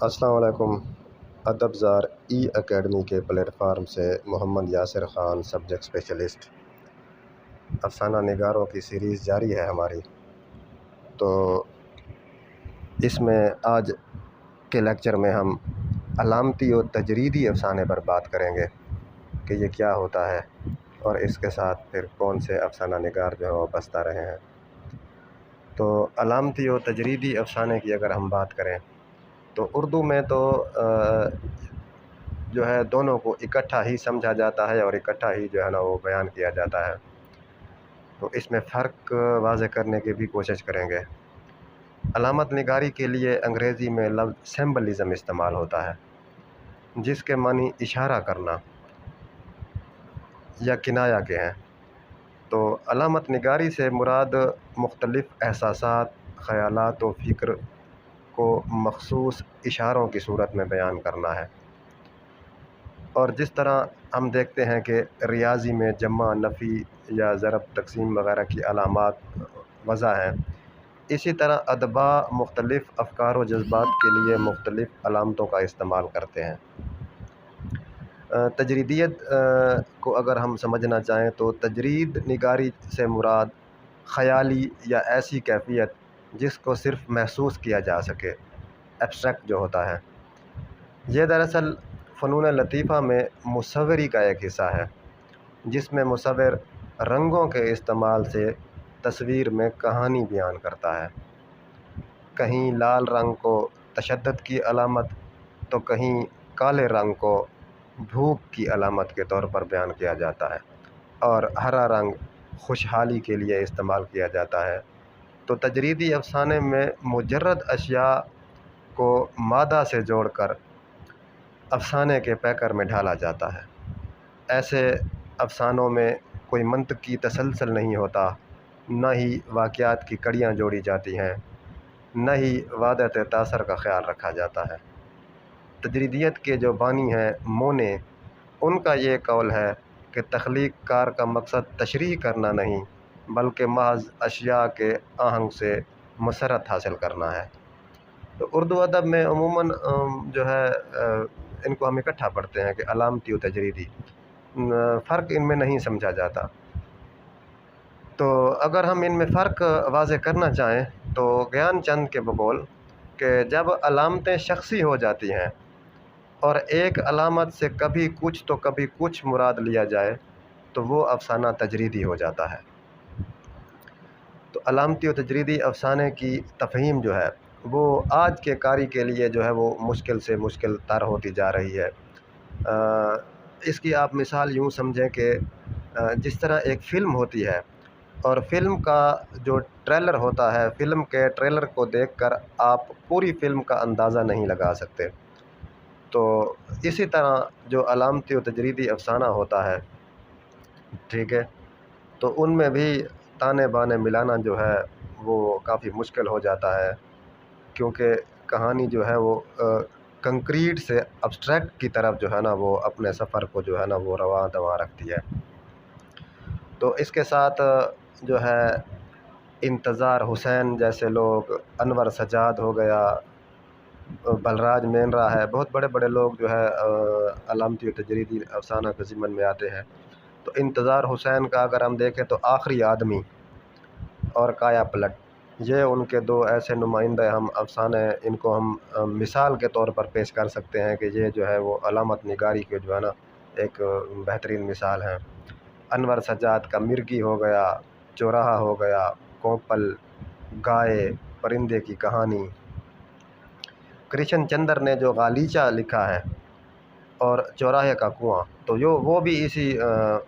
السلام علیکم۔ ادب زار ای اکیڈمی کے پلیٹ فارم سے محمد یاسر خان سبجیکٹ اسپیشلسٹ افسانہ نگاروں کی سیریز جاری ہے ہماری۔ تو اس میں آج کے لیکچر میں ہم علامتی و تجریدی افسانے پر بات کریں گے کہ یہ کیا ہوتا ہے اور اس کے ساتھ پھر کون سے افسانہ نگار جو ہے وہ بستا رہے ہیں۔ تو علامتی و تجریدی افسانے کی اگر ہم بات کریں تو اردو میں تو جو ہے دونوں کو اکٹھا ہی سمجھا جاتا ہے اور اکٹھا ہی جو ہے نا وہ بیان کیا جاتا ہے۔ تو اس میں فرق واضح کرنے کی بھی کوشش کریں گے۔ علامت نگاری کے لیے انگریزی میں لفظ سمبلزم استعمال ہوتا ہے، جس کے معنی اشارہ کرنا یا کنایا کے ہیں۔ تو علامت نگاری سے مراد مختلف احساسات، خیالات و فکر کو مخصوص اشاروں کی صورت میں بیان کرنا ہے۔ اور جس طرح ہم دیکھتے ہیں کہ ریاضی میں جمع، نفی یا ضرب، تقسیم وغیرہ کی علامات وضع ہیں، اسی طرح ادباء مختلف افکار و جذبات کے لیے مختلف علامتوں کا استعمال کرتے ہیں۔ تجریدیت کو اگر ہم سمجھنا چاہیں تو تجرید نگاری سے مراد خیالی یا ایسی کیفیت جس کو صرف محسوس کیا جا سکے، ایبسٹریکٹ جو ہوتا ہے۔ یہ دراصل فنون لطیفہ میں مصوری کا ایک حصہ ہے، جس میں مصور رنگوں کے استعمال سے تصویر میں کہانی بیان کرتا ہے۔ کہیں لال رنگ کو تشدد کی علامت تو کہیں کالے رنگ کو بھوک کی علامت کے طور پر بیان کیا جاتا ہے، اور ہرا رنگ خوشحالی کے لیے استعمال کیا جاتا ہے۔ تو تجریدی افسانے میں مجرد اشیاء کو مادہ سے جوڑ کر افسانے کے پیکر میں ڈھالا جاتا ہے۔ ایسے افسانوں میں کوئی منطقی تسلسل نہیں ہوتا، نہ ہی واقعات کی کڑیاں جوڑی جاتی ہیں، نہ ہی وحدت تاثر کا خیال رکھا جاتا ہے۔ تجریدیت کے جو بانی ہیں مونے، ان کا یہ قول ہے کہ تخلیق کار کا مقصد تشریح کرنا نہیں بلکہ محض اشیاء کے آہنگ سے مسرت حاصل کرنا ہے۔ تو اردو ادب میں عموماً جو ہے ان کو ہم اکٹھا پڑھتے ہیں کہ علامتی و تجریدی، فرق ان میں نہیں سمجھا جاتا۔ تو اگر ہم ان میں فرق واضح کرنا چاہیں تو گیان چند کے بقول کہ جب علامتیں شخصی ہو جاتی ہیں اور ایک علامت سے کبھی کچھ تو کبھی کچھ مراد لیا جائے تو وہ افسانہ تجریدی ہو جاتا ہے۔ تو علامتی و تجریدی افسانے کی تفہیم جو ہے وہ آج کے قاری کے لیے جو ہے وہ مشکل سے مشکل تر ہوتی جا رہی ہے۔ اس کی آپ مثال یوں سمجھیں کہ جس طرح ایک فلم ہوتی ہے اور فلم کا جو ٹریلر ہوتا ہے، فلم کے ٹریلر کو دیکھ کر آپ پوری فلم کا اندازہ نہیں لگا سکتے، تو اسی طرح جو علامتی و تجریدی افسانہ ہوتا ہے، ٹھیک ہے، تو ان میں بھی تانے بانے ملانا جو ہے وہ کافی مشکل ہو جاتا ہے، کیونکہ کہانی جو ہے وہ کنکریٹ سے ابسٹریکٹ کی طرف جو ہے نا وہ اپنے سفر کو جو ہے نا وہ رواں دواں رکھتی ہے۔ تو اس کے ساتھ جو ہے انتظار حسین جیسے لوگ، انور سجاد ہو گیا، بلراج مینرا ہے، بہت بڑے بڑے لوگ جو ہے علامتی و تجریدی افسانہ کے ضمن میں آتے ہیں۔ تو انتظار حسین کا اگر ہم دیکھیں تو آخری آدمی اور کایا پلٹ، یہ ان کے دو ایسے نمائندہ ہم افسانے ان کو ہم مثال کے طور پر پیش کر سکتے ہیں کہ یہ جو ہے وہ علامت نگاری کے جو ہے نا ایک بہترین مثال ہیں۔ انور سجاد کا مرغی ہو گیا، چوراہا ہو گیا، کوپل، گائے، پرندے کی کہانی۔ کرشن چندر نے جو غالیچہ لکھا ہے اور چوراہے کا کنواں، تو وہ بھی اسی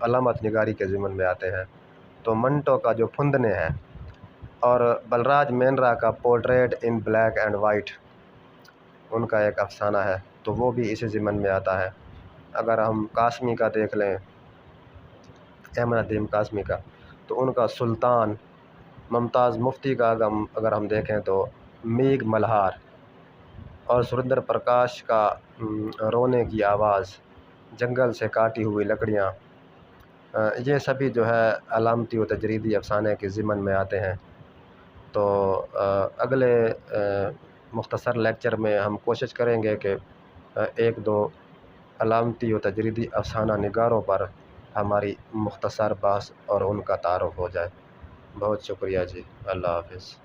علامت نگاری کے ضمن میں آتے ہیں۔ تو منٹو کا جو پھندنے ہے اور بلراج مینرا کا portrait in black and white, ان کا ایک افسانہ ہے، تو وہ بھی اسی ضمن میں آتا ہے۔ اگر ہم قاسمی کا دیکھ لیں، احمد ندیم قاسمی کا، تو ان کا سلطان، ممتاز مفتی کا اگر ہم دیکھیں تو میگھ ملہار، اور سریندر پرکاش کا رونے کی آواز، جنگل سے کاٹی ہوئی لکڑیاں، یہ سبھی جو ہے علامتی و تجریدی افسانے کے ضمن میں آتے ہیں۔ تو اگلے مختصر لیکچر میں ہم کوشش کریں گے کہ ایک دو علامتی و تجریدی افسانہ نگاروں پر ہماری مختصر بحث اور ان کا تعارف ہو جائے۔ بہت شکریہ جی، اللہ حافظ۔